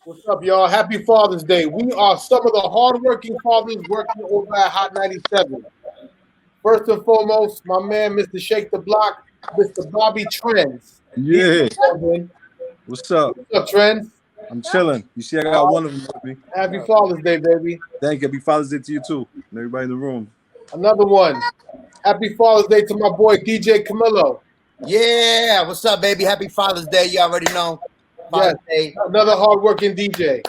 What's up, y'all? Happy Father's Day. We are some of the hardworking fathers working over at Hot 97. First and foremost, my man, Mr. Shake the Block, Mr. Bobby Trends. He's Yeah. in. What's up? What's up, Trends? I'm chilling. You see, I got one of them with me. Happy Father's Day, baby. Thank you. Happy Father's Day to you too, and everybody in the room. Another one. Happy Father's Day to my boy, DJ Camilo. Yeah, what's up, baby? Happy Father's Day. You already know. Father's Day. Another hardworking DJ.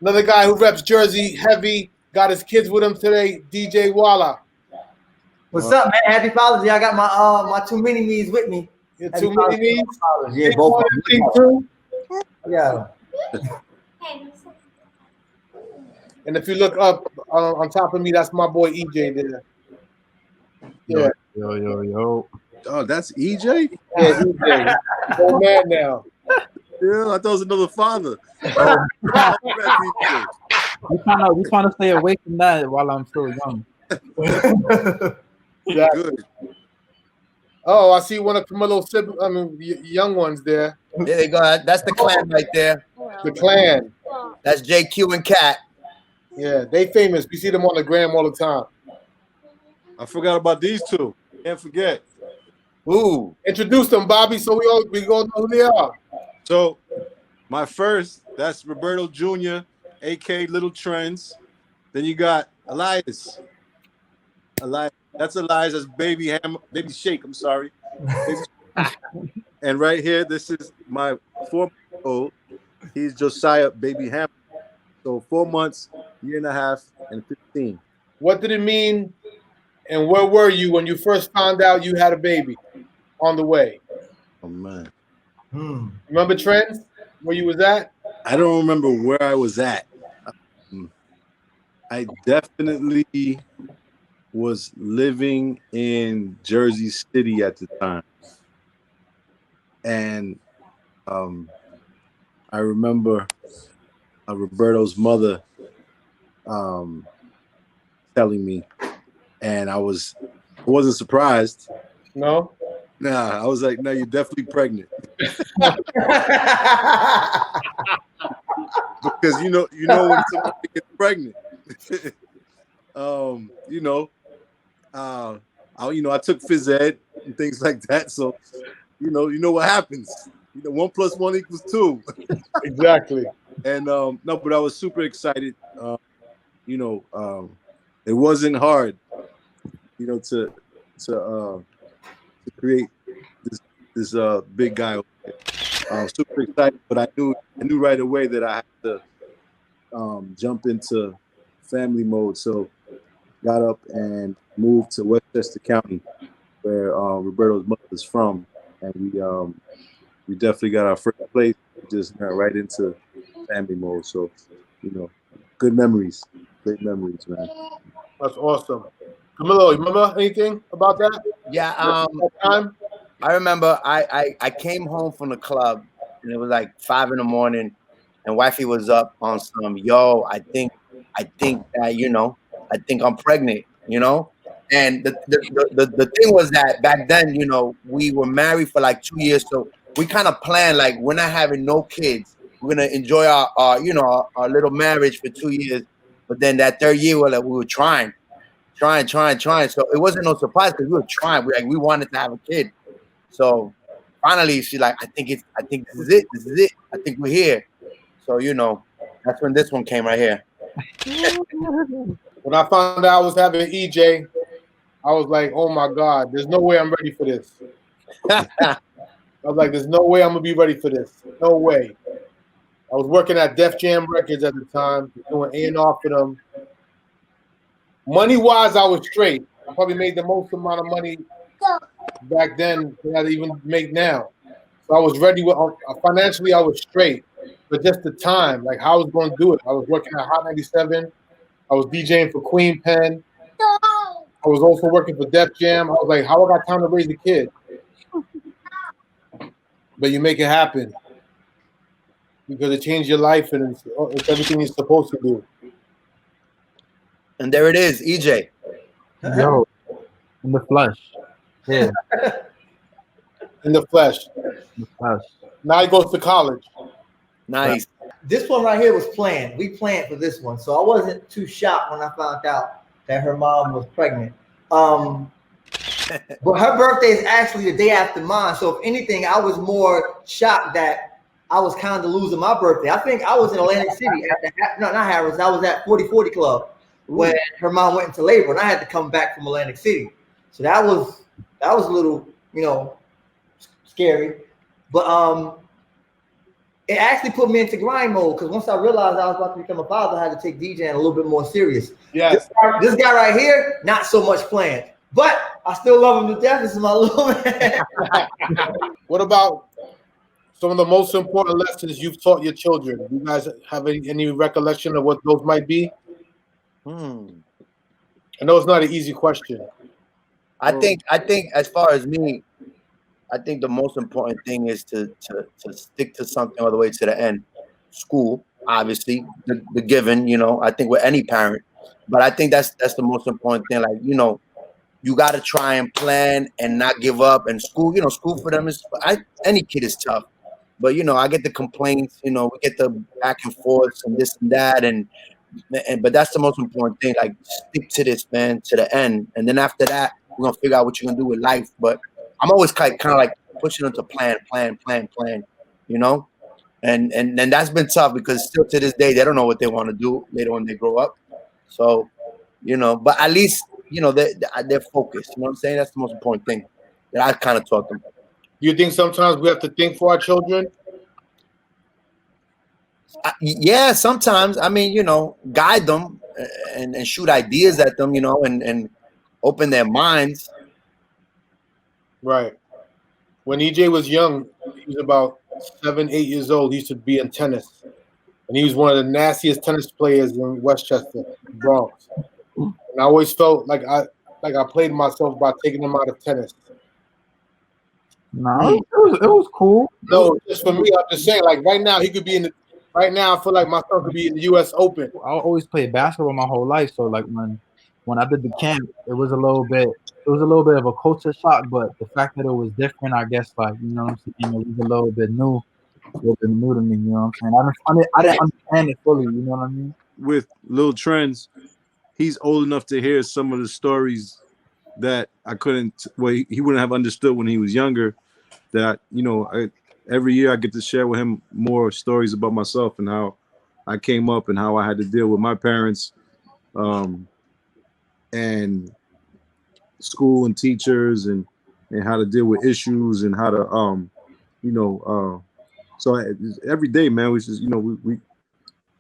Another guy who reps Jersey heavy. Got his kids with him today, DJ Wallah. What's up, man? Happy Father's Day. I got my two mini me's with me. Your two mini me's? Yeah, both of them. Too? Yeah. And if you look up on top of me, that's my boy EJ there. Yeah. Yo. Oh, that's EJ? Yeah, EJ. Old man now. Yeah, I thought it was another father. We trying to stay away from that while I'm still young. Yeah. Good. Oh, I see one of Camilo's young ones there. There they go. That's the clan right there. The clan. That's JQ and Cat. Yeah, they famous. We see them on the gram all the time. I forgot about these two. Can't forget. Ooh. Introduce them, Bobby, so we all know who they are. So, my first, that's Roberto Jr., a.k.a. Little Trends. Then you got Elias. That's Elias. That's Baby Shake. I'm sorry. And right here, this is my 4-month-old. He's Josiah Baby Hammer. So 4 months, year and a half, and 15. What did it mean, and where were you when you first found out you had a baby on the way? Oh, man. Remember Trends? Where you was at? I don't remember where I was at. I definitely was living in Jersey City at the time. And I remember Roberto's mother telling me, and I wasn't surprised. No? Nah, I was like, no, you're definitely pregnant. Because you know when somebody gets pregnant. I took phys ed and things like that. So, you know what happens. 1 + 1 = 2. Exactly. And no, but I was super excited. It wasn't hard, to create this big guy. Super excited, but I knew right away that I had to jump into family mode. So got up and moved to Westchester County, where Roberto's mother is from, and we definitely got our first place. Just got right into family mode. So good memories, great memories, man. That's awesome. Camilo, you remember anything about that? Yeah. I remember I came home from the club and it was like 5 a.m. and wifey was up on some, I think that, I think I'm pregnant, and the thing was that back then, we were married for like 2 years. So we kind of planned, like, we're not having no kids. We're going to enjoy our little marriage for 2 years. But then that third year, we were trying. So it wasn't no surprise because we were trying. We wanted to have a kid. So finally, she's like, I think this is it. This is it. I think we're here. So, that's when this one came right here. When I found out I was having EJ, I was like, oh my God, there's no way I'm ready for this. I was like, there's no way I'm going to be ready for this. No way. I was working at Def Jam Records at the time, doing Enuff for them. Money-wise, I was straight. I probably made the most amount of money back then than I even make now. So I was ready. Financially, I was straight. But just the time, like how I was going to do it. I was working at Hot 97. I was DJing for Queen Pen. I was also working for Def Jam. I was like, how I got time to raise a kid? But you make it happen. Because it changed your life and it's everything you're supposed to do. And there it is, EJ. Yo, in the flesh. Yeah. in the flesh. Gosh. Now he goes to college. Nice. This one right here was planned. We planned for this one, so I wasn't too shocked when I found out that her mom was pregnant. But her birthday is actually the day after mine. So if anything, I was more shocked that I was kind of losing my birthday. I think I was in Atlantic City not Harris. I was at 4040 Club when her mom went into labor, and I had to come back from Atlantic City. So that was a little, scary. But it actually put me into grind mode because once I realized I was about to become a father, I had to take DJing a little bit more serious. Yes. This guy right here, not so much planned. But I still love him to death. This is my little man. What about some of the most important lessons you've taught your children? Do you guys have any recollection of what those might be? I know it's not an easy question. I think as far as me, I think the most important thing is to stick to something all the way to the end. School, obviously, the given, I think with any parent. But I think that's the most important thing. Like, you got to try and plan and not give up. And school, school for them is, any kid is tough. But, I get the complaints, we get the back and forth and this and that. But that's the most important thing. Like, stick to this, man, to the end. And then after that, we're going to figure out what you're going to do with life. But I'm always kind of like pushing them to plan, And that's been tough because still to this day, they don't know what they want to do later when they grow up. So, but at least, they're focused. You know what I'm saying? That's the most important thing that I kind of taught them. Do you think sometimes we have to think for our children? Yeah, sometimes. I mean, guide them and shoot ideas at them, and open their minds. Right. When EJ was young, he was about 7, 8 years old. He used to be in tennis. And he was one of the nastiest tennis players in Westchester, Bronx. And I always felt like I played myself by taking him out of tennis. No, it was cool. No, just for me, I'm just saying, like right now, he could be right now, I feel like my son could be in the US Open. I always played basketball my whole life. So like when I did the camp, it was a little bit of a culture shock, but the fact that it was different, I guess, like, what I'm saying, it was a little bit new to me, you know what I'm saying? I didn't understand it fully, you know what I mean? With Lil Trends, he's old enough to hear some of the stories that I couldn't, he wouldn't have understood when he was younger. That, every year I get to share with him more stories about myself and how I came up and how I had to deal with my parents, and school and teachers and how to deal with issues and how to, so every day, man, we just, we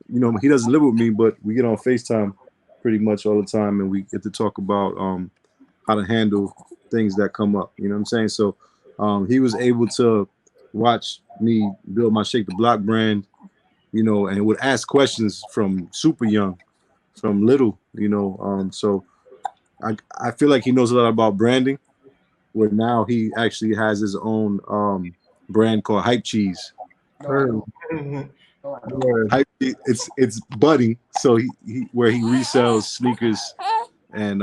he doesn't live with me, but we get on FaceTime pretty much all the time, and we get to talk about how to handle things that come up. You know what I'm saying? So he was able to watch me build my Shake the Block brand, and would ask questions from super young, from little, so I feel like he knows a lot about branding, where now he actually has his own brand called Hype Cheese. It's Buddy, so he where he resells sneakers and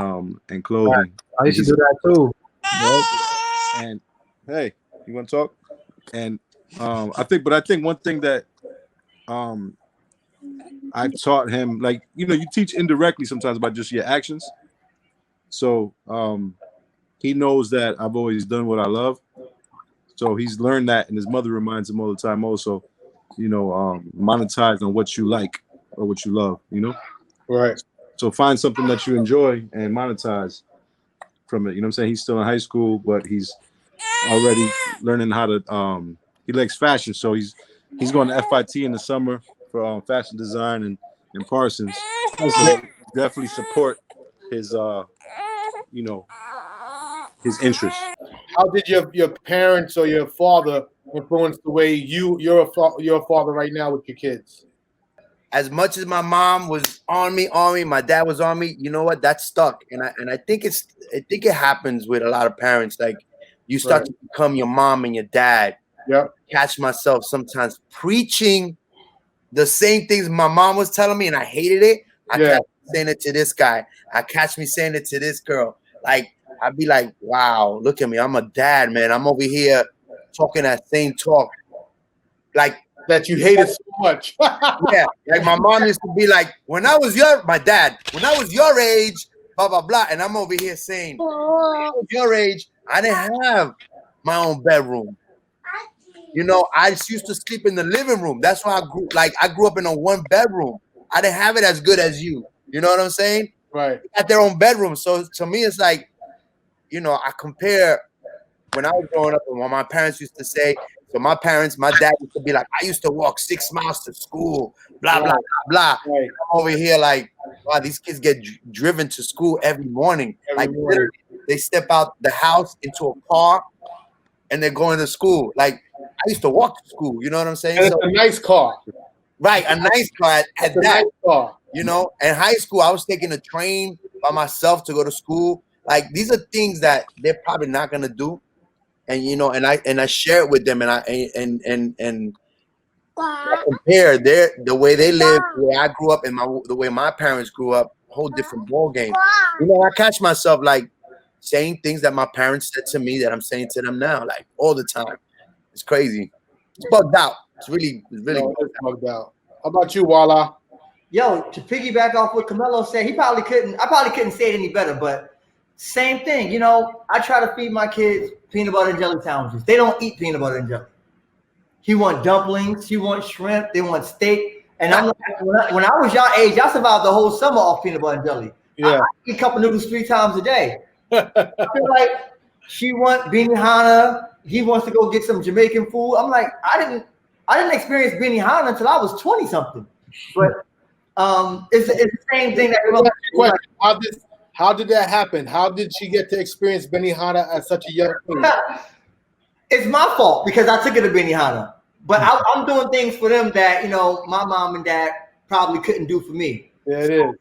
clothing. I used to do that too. And hey, you want to talk? And I think one thing that I've taught him, like, you teach indirectly sometimes by just your actions. So he knows that I've always done what I love. So he's learned that, and his mother reminds him all the time also, monetize on what you like or what you love, Right. So find something that you enjoy and monetize from it. You know what I'm saying? He's still in high school, but he's already learning how to, he likes fashion. So he's going to FIT in the summer for fashion design and Parsons. So definitely support his, his interest. How did your parents or your father influence the way you're a father right now with your kids? As much as my mom was on me, my dad was on me. You know what? That stuck, and I think it happens with a lot of parents. Like, you start to become your mom and your dad. Yep. Catch myself sometimes preaching the same things my mom was telling me, and I hated it. I kept saying it to this guy. I catch me saying it to this girl. Like, I'd be like, wow, look at me. I'm a dad, man. I'm over here talking that same talk, like that you hated so much. yeah, like my mom used to be like, my dad, when I was your age, blah blah blah, and I'm over here saying, when I was your age, I didn't have my own bedroom. You know, I just used to sleep in the living room. That's why I grew up in a 1-bedroom. I didn't have it as good as you. You know what I'm saying? Right. At their own bedroom. So to me, it's like, you know, I compare when I was growing up and what my parents used to say. So my dad used to be like, I used to walk 6 miles to school, blah, blah, blah, blah. Right. I'm over here like, wow, these kids get driven to school every morning. Literally, they step out the house into a car and they're going to school. Like, I used to walk to school, you know what I'm saying? And it's a nice car. Right, a nice car at that. Nice car. You know, in high school, I was taking a train by myself to go to school. Like, these are things that they're probably not gonna do. And you know, and I share it with them, and I compare the way they live, the way I grew up, and the way my parents grew up, whole different ball game. You know, I catch myself like saying things that my parents said to me that I'm saying to them now, like all the time. It's crazy. It's bugged out. It's really bugged out. How about you, Wallah? Yo, to piggyback off what Camilo said, I probably couldn't say it any better, but same thing. You know, I try to feed my kids peanut butter and jelly sandwiches. They don't eat peanut butter and jelly. He want dumplings, he want shrimp, they want steak. And I'm like, when I was your age, I survived the whole summer off peanut butter and jelly. Yeah. I eat a cup of noodles 3 times a day. I feel like she want Benihana. He wants to go get some Jamaican food. I'm like, I didn't experience Benihana until I was 20 something. But it's the same thing that. How did that happen? How did she get to experience Benihana at such a young age? It's my fault because I took her to Benihana. But I'm doing things for them that, you know, my mom and dad probably couldn't do for me. Yeah, it is.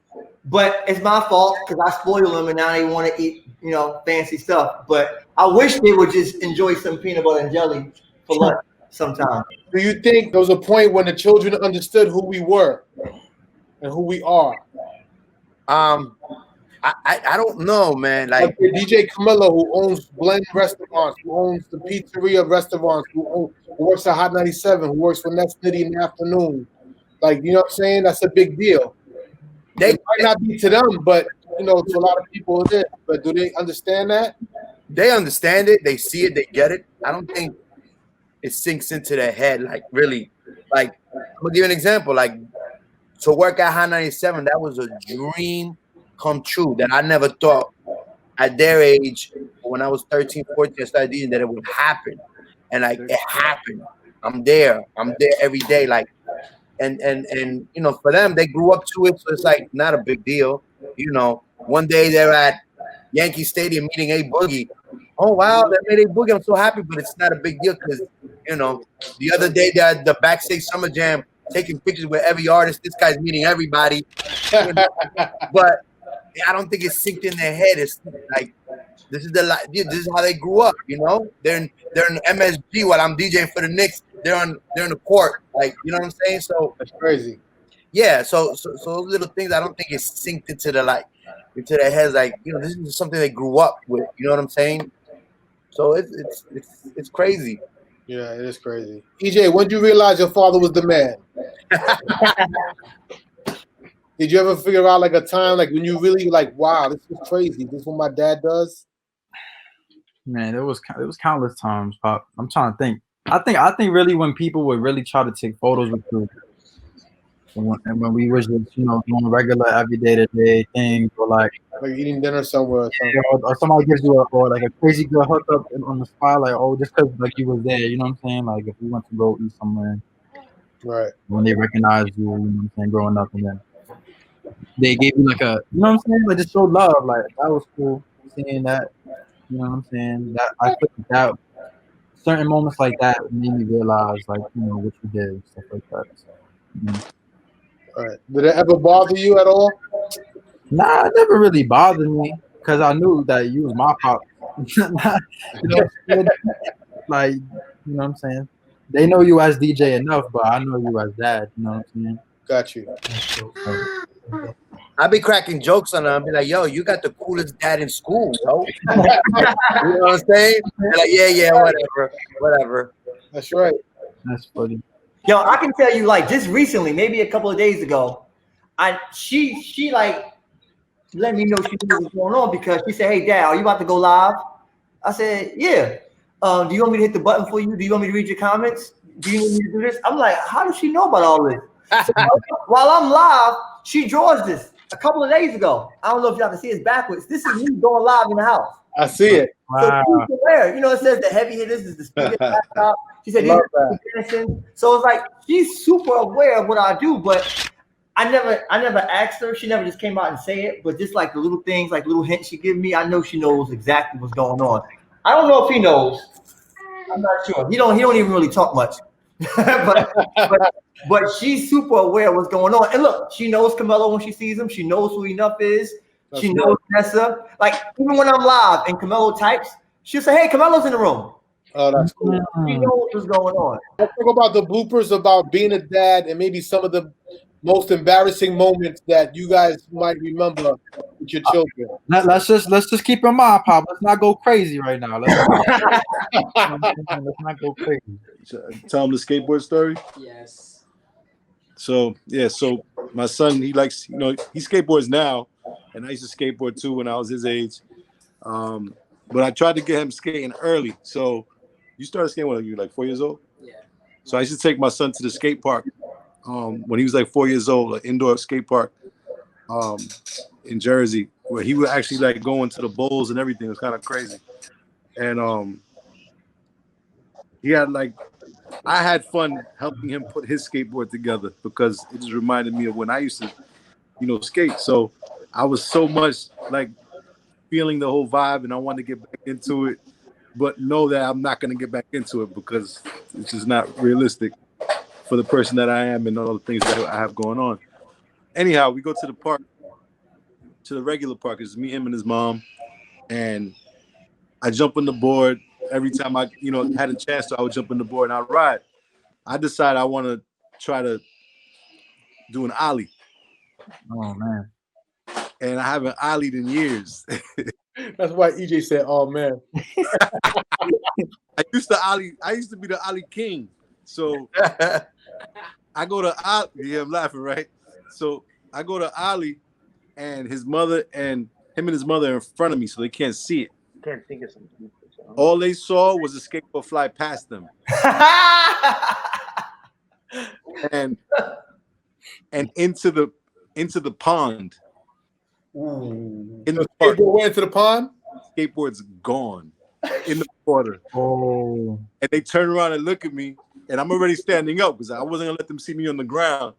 But it's my fault because I spoil them and now they want to eat, you know, fancy stuff. But I wish they would just enjoy some peanut butter and jelly for lunch sometime. Do you think there was a point when the children understood who we were and who we are? I don't know, man. Like DJ Camilo, who owns Blend Restaurants, who owns the Pizzeria Restaurants, who works at Hot 97, who works for Next Nitty in the afternoon. Like, you know what I'm saying? That's a big deal. It might not be to them, but, you know, to a lot of people it is. But do they understand that? They understand it. They see it. They get it. I don't think it sinks into their head, like, really. Like, I'm going to give you an example. Like, to work at Hot 97, that was a dream come true that I never thought at their age, when I was 13, 14, I started eating, that it would happen. And like it happened. I'm there every day. Like, and you know, for them, they grew up to it, so it's like not a big deal. You know, one day they're at Yankee Stadium meeting A Boogie. Oh wow, they made A Boogie. I'm so happy, but it's not a big deal because, you know, the other day they're at the backstage Summer Jam taking pictures with every artist. This guy's meeting everybody. You know? But I don't think it's synced in their head. It's like this is how they grew up. You know, they're in MSG while I'm DJing for the Knicks. They're in the court. Like, you know what I'm saying? So that's crazy. Yeah. So those little things, I don't think it's synced into their heads. Like, you know, this is something they grew up with. You know what I'm saying? So it's crazy. Yeah, it is crazy. EJ, when did you realize your father was the man? Did you ever figure out like a time like when you really like, wow, this is crazy. This is what my dad does? Man, it was countless times, Pop. I'm trying to think. I think really when people would really try to take photos with you, and when we was just, you know, doing regular everyday to day things, or like eating dinner somewhere, or somebody gives you like a crazy good hookup on the spot, like, oh, just because like you was there, you know what I'm saying? Like if we went to go eat somewhere, right? When they recognize you, you know what I'm saying, growing up, and then they gave you like a, you know what I'm saying, like just show love, like that was cool. Seeing that, you know what I'm saying? That I feel like that certain moments like that made me realize, like, you know, what you did, stuff like that. So, you know. All right. Did it ever bother you at all? Nah, it never really bothered me because I knew that you was my pop. You know, like, you know what I'm saying? They know you as DJ Enuff, but I know you as dad. You know what I'm saying? Got you. I be cracking jokes on her. I'll be like, yo, you got the coolest dad in school, yo. You know what I'm saying? They're like, yeah, whatever. That's right. That's funny. Yo, I can tell you, like, just recently, maybe a couple of days ago, she like let me know she knew what was going on because she said, "Hey, Dad, are you about to go live?" I said, "Yeah." Do you want me to hit the button for you? Do you want me to read your comments? Do you need me to do this? I'm like, how does she know about all this? So while I'm live, she draws this a couple of days ago. I don't know if y'all can see it's backwards. This is me going live in the house. I see it. Wow. So she's aware. You know, it says the heavy hitters is the speaker laptop. She said, these are dancing. So it's like she's super aware of what I do, but I never asked her. She never just came out and say it, but just like the little things, like little hints she give me, I know she knows exactly what's going on. I don't know if he knows. I'm not sure. He don't even really talk much. but she's super aware of what's going on. And look, she knows Camilo when she sees him. She knows who Enuff is. That's she knows Nessa. Like even when I'm live and Camilo types, she'll say, "Hey, Camilo's in the room." Oh, that's cool. She knows what's going on. Let's talk about the bloopers about being a dad and maybe some of the most embarrassing moments that you guys might remember with your children. Let's just keep in mind, Pop. Let's not go crazy right now. Let's not go crazy. Tell him the skateboard story. Yes. So my son, he likes, he skateboards now, and I used to skateboard too when I was his age. But I tried to get him skating early. So you started skating when you were like 4 years old? Yeah. So I used to take my son to the skate park when he was like 4 years old, an indoor skate park in Jersey, where he would actually like go into the bowls and everything. It was kind of crazy. And he had like, I had fun helping him put his skateboard together because it just reminded me of when I used to, skate. So I was so much like feeling the whole vibe and I wanted to get back into it, but know that I'm not going to get back into it because it's just not realistic for the person that I am and all the things that I have going on. Anyhow, we go to the park, to the regular park. It's me, him, and his mom. And I jump on the board. Every time I, had a chance to, I would jump on the board and I'd ride. I decided I want to try to do an ollie. Oh, man. And I haven't ollied in years. That's why EJ said, "Oh man." I used to be the ollie king. So I go to ollie. Yeah, I'm laughing, right? So I go to ollie, and his mother and his mother are in front of me, so they can't see it. Can't think of something. All they saw was a skateboard fly past them. and into the pond. Ooh. In the park. Skateboard went into the pond? Skateboard's gone in the water. Oh. And they turn around and look at me, and I'm already standing up because I wasn't gonna let them see me on the ground.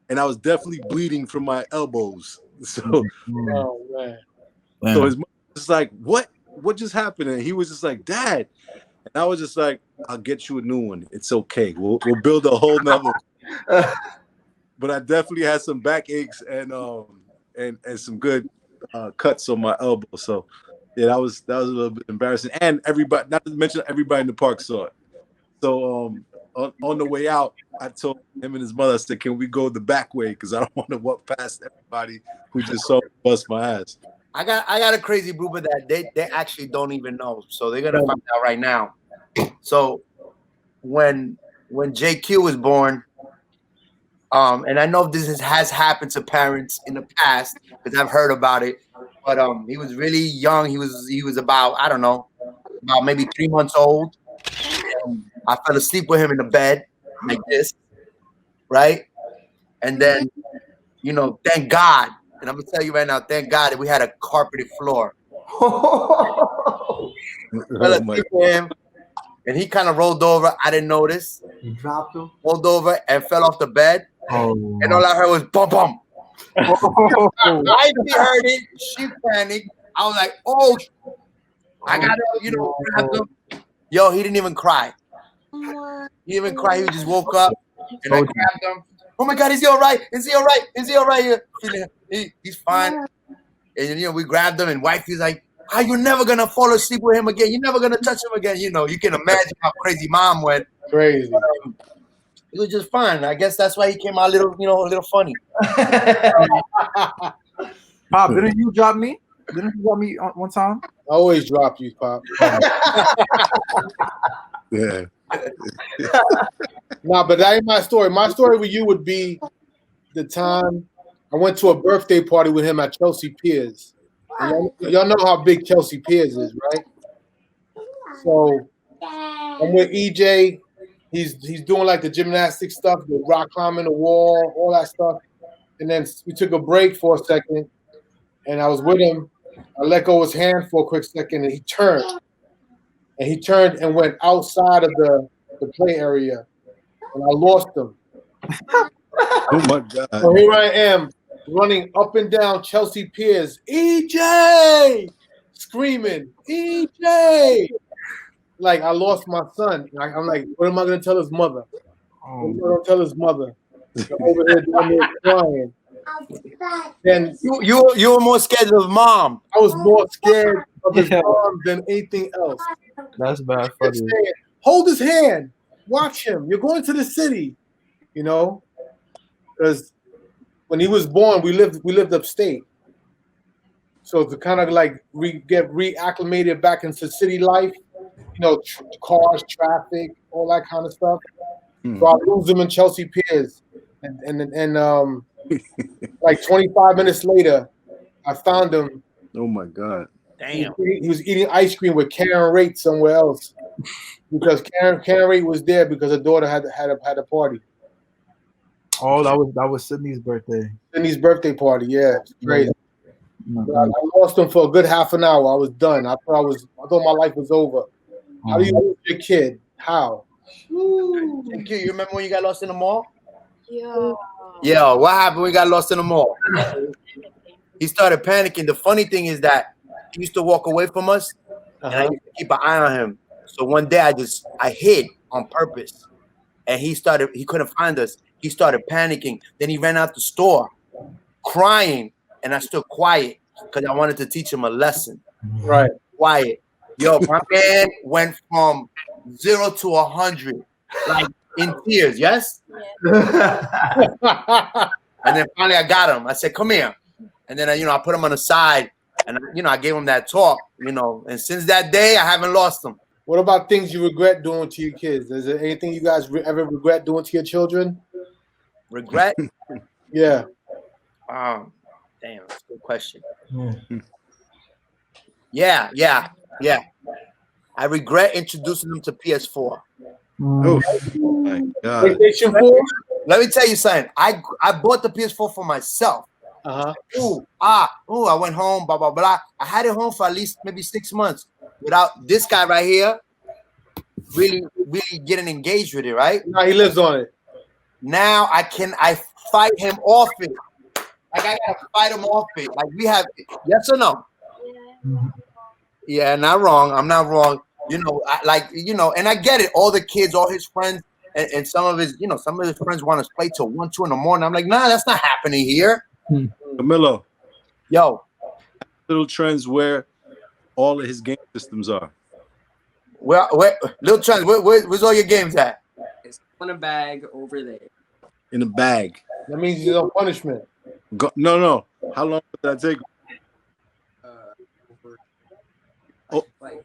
And I was definitely bleeding from my elbows. So, oh man. So his mom was like, "What just happened?" And he was just like, "Dad." And I was just like, "I'll get you a new one. It's okay. We'll build a whole nother." But I definitely had some backaches and some good cuts on my elbow. So yeah, that was a little bit embarrassing. And everybody, not to mention everybody in the park saw it. So on the way out, I told him and his mother, I said, "Can we go the back way? Because I don't want to walk past everybody who just saw me bust my ass." I got a crazy blooper that they actually don't even know. So they're gonna find out right now. So when JQ was born, and I know this has happened to parents in the past because I've heard about it, but he was really young. He was about, I don't know, about maybe 3 months old. I fell asleep with him in the bed like this, right? And then, thank God, and I'm gonna tell you right now, thank God that we had a carpeted floor. Fell asleep with him, and he kind of rolled over. I didn't notice. You dropped him. Rolled over and fell off the bed. Oh. And all I heard was bum bum. I heard it. She panicked. I was like, "Oh, I gotta, grab him." Yo, he didn't even cry. He didn't even cry. He just woke up, and I grabbed him. Oh my God, is he all right? Is he all right? Is he all right? He's fine. And we grabbed him, and wifey's like, "Oh, you're never gonna fall asleep with him again. You're never gonna touch him again." You can imagine how crazy mom went. Crazy. It was just fun. I guess that's why he came out a little funny. Pop, didn't you drop me? Didn't you drop me one time? I always drop you, Pop. Yeah. Nah, but that ain't my story. My story with you would be the time I went to a birthday party with him at Chelsea Piers. And y'all know how big Chelsea Piers is, right? So I'm with EJ. He's doing like the gymnastic stuff, the rock climbing the wall, all that stuff. And then we took a break for a second, and I was with him. I let go of his hand for a quick second, and he turned. And he turned and went outside of the play area, and I lost him. Oh my God. So here I am running up and down Chelsea Piers, EJ, screaming, EJ. Like I lost my son. I'm like, what am I gonna tell his mother? What am I gonna tell his mother? They're over here down there crying. Then You were more scared of mom. I was more scared of his mom than anything else. That's bad Kept funny. saying, hold his hand, watch him. You're going to the city, you know, because when he was born, we lived upstate. So to kind of like get reacclimated back into city life, you know, cars, traffic, all that kind of stuff. So I lose him in Chelsea Piers, and like 25 minutes later, I found him. Oh my God. Damn. He was eating ice cream with Karen Rate somewhere else because Karen Rate was there because her daughter had a party. Oh, that was Sydney's birthday. Sydney's birthday party, yeah, it's crazy. Mm-hmm. I lost him for a good half an hour. I was done. I thought my life was over. How do you lose your kid? How? You remember when you got lost in the mall? Yeah. What happened when we got lost in the mall? He started panicking. The funny thing is that he used to walk away from us, and I used to keep an eye on him. So one day I hid on purpose, and he couldn't find us. He started panicking. Then he ran out the store, crying, and I stood quiet because I wanted to teach him a lesson. Right. Quiet. Yo, my man went from 0 to 100, like in tears. Yes. And then finally I got him. I said, "Come here." And then I put him on the side, and I gave him that talk. And since that day, I haven't lost him. What about things you regret doing to your kids? Is there anything you guys ever regret doing to your children? Regret? Yeah. Damn, that's a good question. Yeah. I regret introducing them to PS4. Oh my God. PlayStation 4? Let me tell you something. I bought the PS4 for myself. I went home, blah, blah, blah. I had it home for at least maybe 6 months without this guy right here really getting engaged with it, right? No, he lives on it. Now I fight him off it. Like I gotta fight him off it. Like we have, yes or no? Yeah, not wrong. I'm not wrong. And I get it. All the kids, all his friends, and some of his friends want to play till 1, 2 in the morning. I'm like, nah, that's not happening here. Camilo. Yo. Little Trends where all of his game systems are. Where Little Trends, where's all your games at? It's in a bag over there. In a bag. That means he's on punishment. No. How long did that take? Like,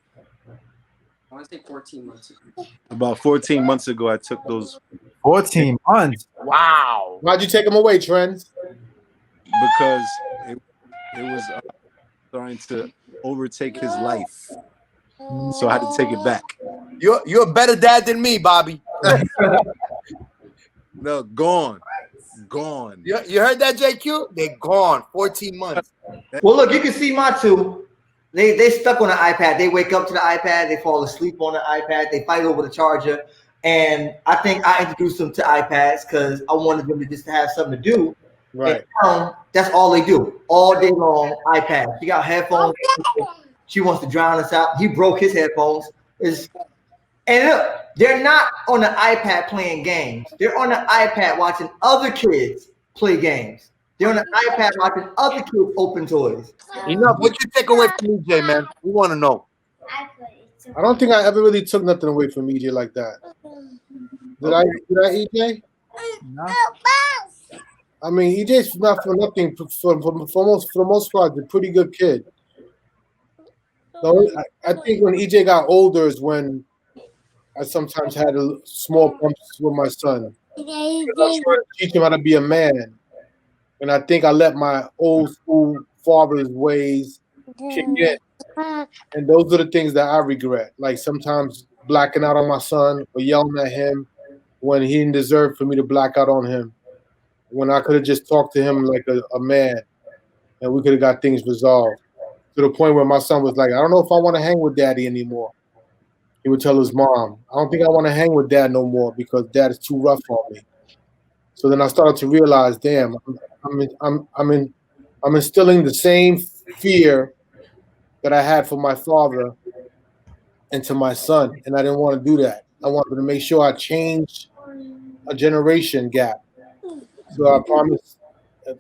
I want to say 14 months ago. About 14 months ago, I took those. 14 months. Wow. Why'd you take him away, Trends? Because it was starting to overtake his life. So I had to take it back. You're a better dad than me, Bobby. No, gone. You heard that, JQ? They're gone. 14 months. Well, look, you can see my two. They stuck on the iPad. They wake up to the iPad. They fall asleep on the iPad. They fight over the charger. And I think I introduced them to iPads because I wanted them to just have something to do. Right. And that's all they do all day long. iPad. She got headphones. She wants to drown us out. He broke his headphones. And look, they're not on the iPad playing games. They're on the iPad watching other kids play games. They're on the iPad watching other kids open toys. Enough. What you take away from EJ, man? We want to know. I don't think I ever really took nothing away from EJ like that. Did I, EJ? No. I mean, EJ's not for nothing. For the most part, a pretty good kid. So I think when EJ got older is when I sometimes had small bumps with my son. I was trying to teach him how to be a man, and I think I let my old school father's ways kick in, and those are the things that I regret. Like sometimes blacking out on my son or yelling at him when he didn't deserve for me to black out on him. When I could have just talked to him like a man, and we could have got things resolved. To the point where my son was like, I don't know if I want to hang with daddy anymore. He would tell his mom, I don't think I want to hang with dad no more because dad is too rough on me. So then I started to realize, damn, I'm instilling the same fear that I had for my father into my son, and I didn't want to do that. I wanted to make sure I changed a generation gap. So I promised,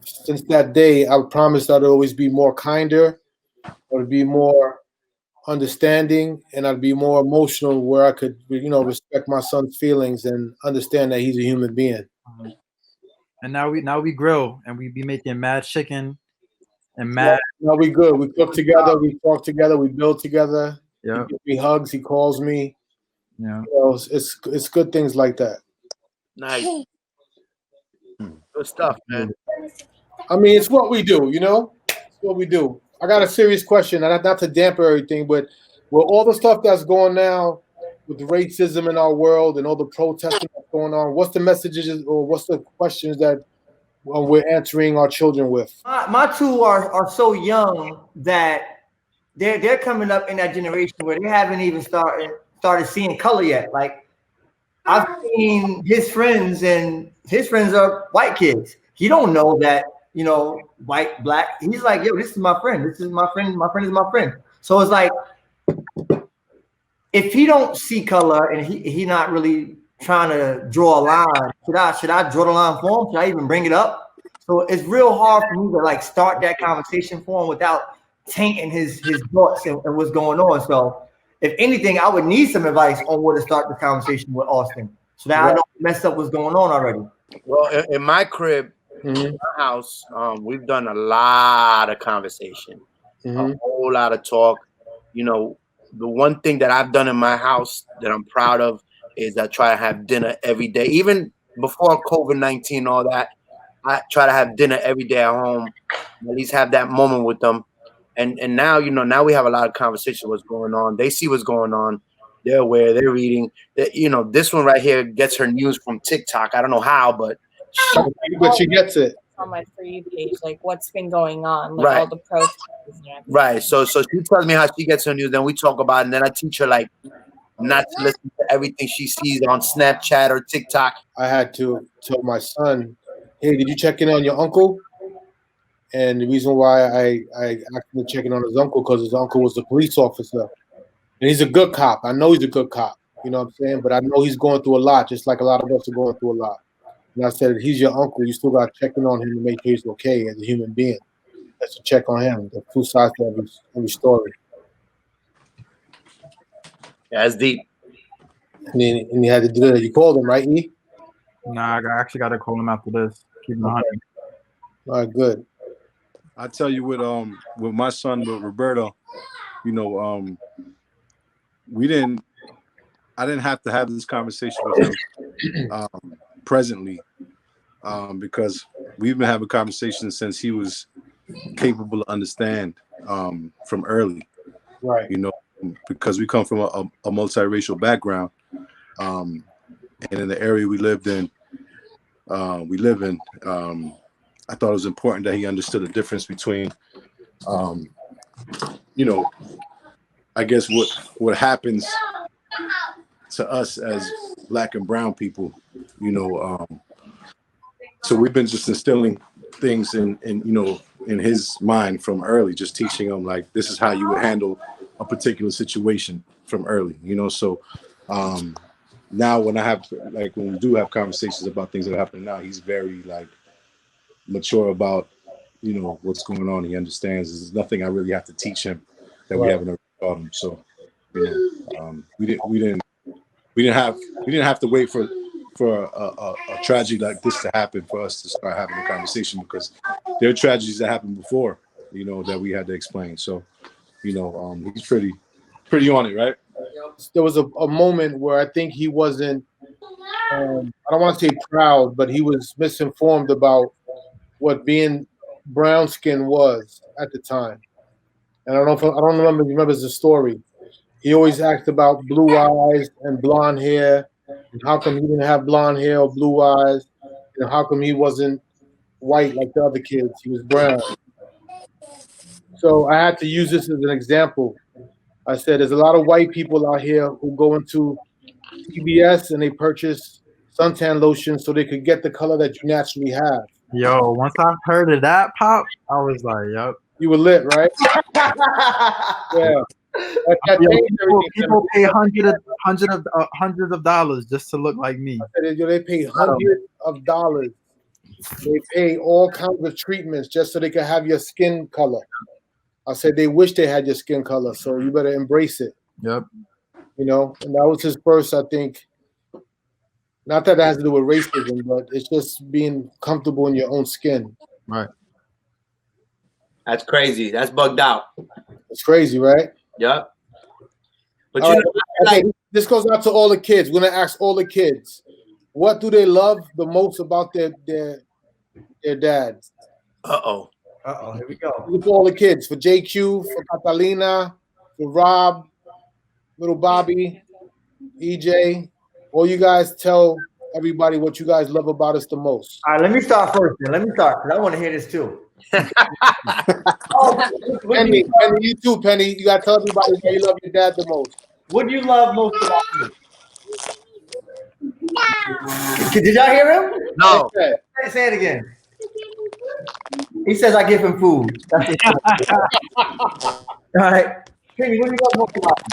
since that day, I promised I'd always be more kinder, I would be more understanding, and I'd be more emotional where I could, respect my son's feelings and understand that he's a human being. And now we grill and we be making mad chicken and mad. Now we good. We cook together. We talk together. We build together. Yeah. He gives me hugs. He calls me. Yeah. It's good things like that. Nice. Good stuff, man. I mean, it's what we do. It's what we do. I got a serious question, not to dampen everything, but with all the stuff that's going now with racism in our world and all the protesting that's going on, what's the messages or what's the questions that we're answering our children with? My two are so young that they're coming up in that generation where they haven't even started seeing color yet. Like I've seen his friends, and his friends are white kids. He don't know that, white, black. He's like, yo, this is my friend. This is my friend. My friend is my friend. So it's like, if he don't see color and he not really trying to draw a line, should I draw the line for him? Should I even bring it up? So it's real hard for me to like start that conversation for him without tainting his thoughts and what's going on. So if anything, I would need some advice on where to start the conversation with Austin, so that I don't mess up what's going on already. Well, in my crib, in my house, we've done a lot of conversation, a whole lot of talk. The one thing that I've done in my house that I'm proud of is I try to have dinner every day. Even before COVID-19, all that, I try to have dinner every day at home, at least have that moment with them. And now, now we have a lot of conversation what's going on. They see what's going on. They're aware. They're reading. This one right here gets her news from TikTok. I don't know how, but she gets it on my For You page, like what's been going on, like all the protests. Right. So she tells me how she gets her news. Then we talk about it, and then I teach her like not to listen to everything she sees on Snapchat or TikTok. I had to tell my son, hey, did you check in on your uncle? And the reason why I actually checking on his uncle, because his uncle was a police officer. And he's a good cop. I know he's a good cop. You know what I'm saying? But I know he's going through a lot, just like a lot of us are going through a lot. And I said, he's your uncle. You still got to check in on him to make sure he's okay as a human being. That's to check on him. The two sides to every story. Yeah, that's deep. And he had to do that. You called him, right, E? Nah, I actually got to call him after this. Keep him 100. All right, good. I tell you, with my son, with Roberto, I didn't have to have this conversation with him presently, because we've been having conversations since he was capable to understand from early. Right. Because we come from a multiracial background, and in the area we live in, I thought it was important that he understood the difference between, I guess what happens to us as Black and brown people, so we've been just instilling things in his mind from early, just teaching him like, this is how you would handle a particular situation from early, so now when we do have conversations about things that are happening now, he's very like mature about what's going on. He understands there's nothing I really have to teach him that we haven't already taught him. So we didn't have to wait for for a tragedy like this to happen for us to start having a conversation, because there are tragedies that happened before, you know, that we had to explain. So, you know, he's pretty on it, right? There was a moment where I think he wasn't, I don't want to say proud, but he was misinformed about what being brown skin was at the time. And I don't remember if he remembers the story. He always asked about blue eyes and blonde hair, and how come he didn't have blonde hair or blue eyes, and how come he wasn't white like the other kids. He was brown. So I had to use this as an example. I said, there's a lot of white people out here who go into CVS and they purchase suntan lotion so they could get the color that you naturally have. Yo, once I heard of that, Pop, I was like, yep. You were lit, right? Yeah. People pay hundreds of dollars just to look like me. They pay hundreds of dollars. They pay all kinds of treatments just so they can have your skin color. I said they wish they had your skin color, so you better embrace it. Yep. You know, and that was his first, I think. Not that has to do with racism, but it's just being comfortable in your own skin. Right. That's crazy. That's bugged out. It's crazy, right? Yep. But you know, this goes out to all the kids. We're gonna ask all the kids, what do they love the most about their dads? Here we go. For all the kids, for JQ, for Catalina, for Rob, little Bobby, EJ. All you guys tell everybody what you guys love about us the most. All right, let me start first. Then. Let me start because I want to hear this too. Penny, you too, Penny. You gotta tell everybody why you love your dad the most. What do you love most about me? Did y'all hear him? No. Say it again. He says I give him food. That's all right. Penny, what do you love most about me?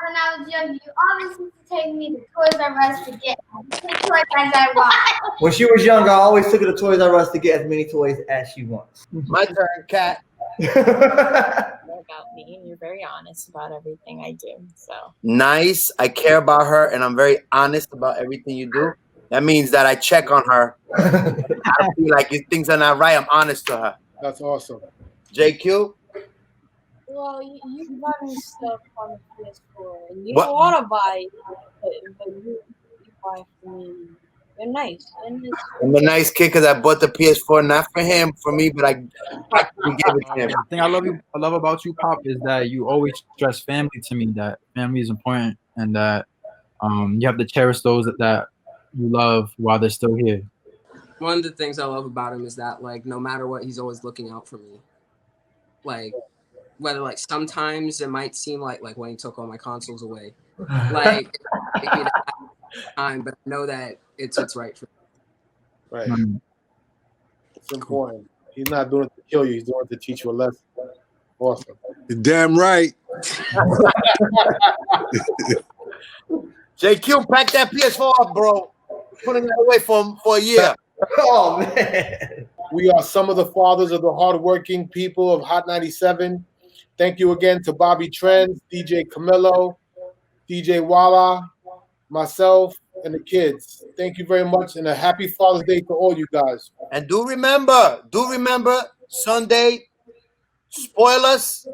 When I was young, you always used to take me to Toys R Us to get as many toys as I want. When she was younger, I always took her to Toys R Us to get as many toys as she wants. My turn, Cat. About me, and you're very honest about everything I do. So nice. I care about her, and I'm very honest about everything you do. That means that I check on her. I feel like if things are not right, I'm honest to her. That's awesome. JQ? Well, you run stuff on the PS4, and you don't want to buy it, but you buy for me. You're nice. I'm a nice kid because I bought the PS4 not for him, for me, but I gave it to him. The thing I love about you, Pop, is that you always stress family to me. That family is important, and that you have to cherish those that you love while they're still here. One of the things I love about him is that, like, no matter what, he's always looking out for me. Like, whether, like, sometimes it might seem like when he took all my consoles away, like, time, but I know that it's right for me. Right. It's important. He's not doing it to kill you. He's doing it to teach you a lesson. Awesome. You're damn right. JQ, pack that PS4 up, bro. Putting it away for a year. Oh, man. We are some of the fathers of the hardworking people of Hot 97. Thank you again to Bobby Trends, DJ Camilo, DJ Wallah, myself, and the kids. Thank you very much, and a happy Father's Day to all you guys. And do remember, Sunday, spoil us,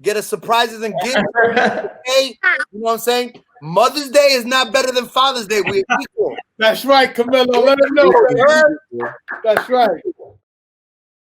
get us surprises and gifts. Okay? You know what I'm saying? Mother's Day is not better than Father's Day. We're equal. That's right, Camilo. Let us know. That's right.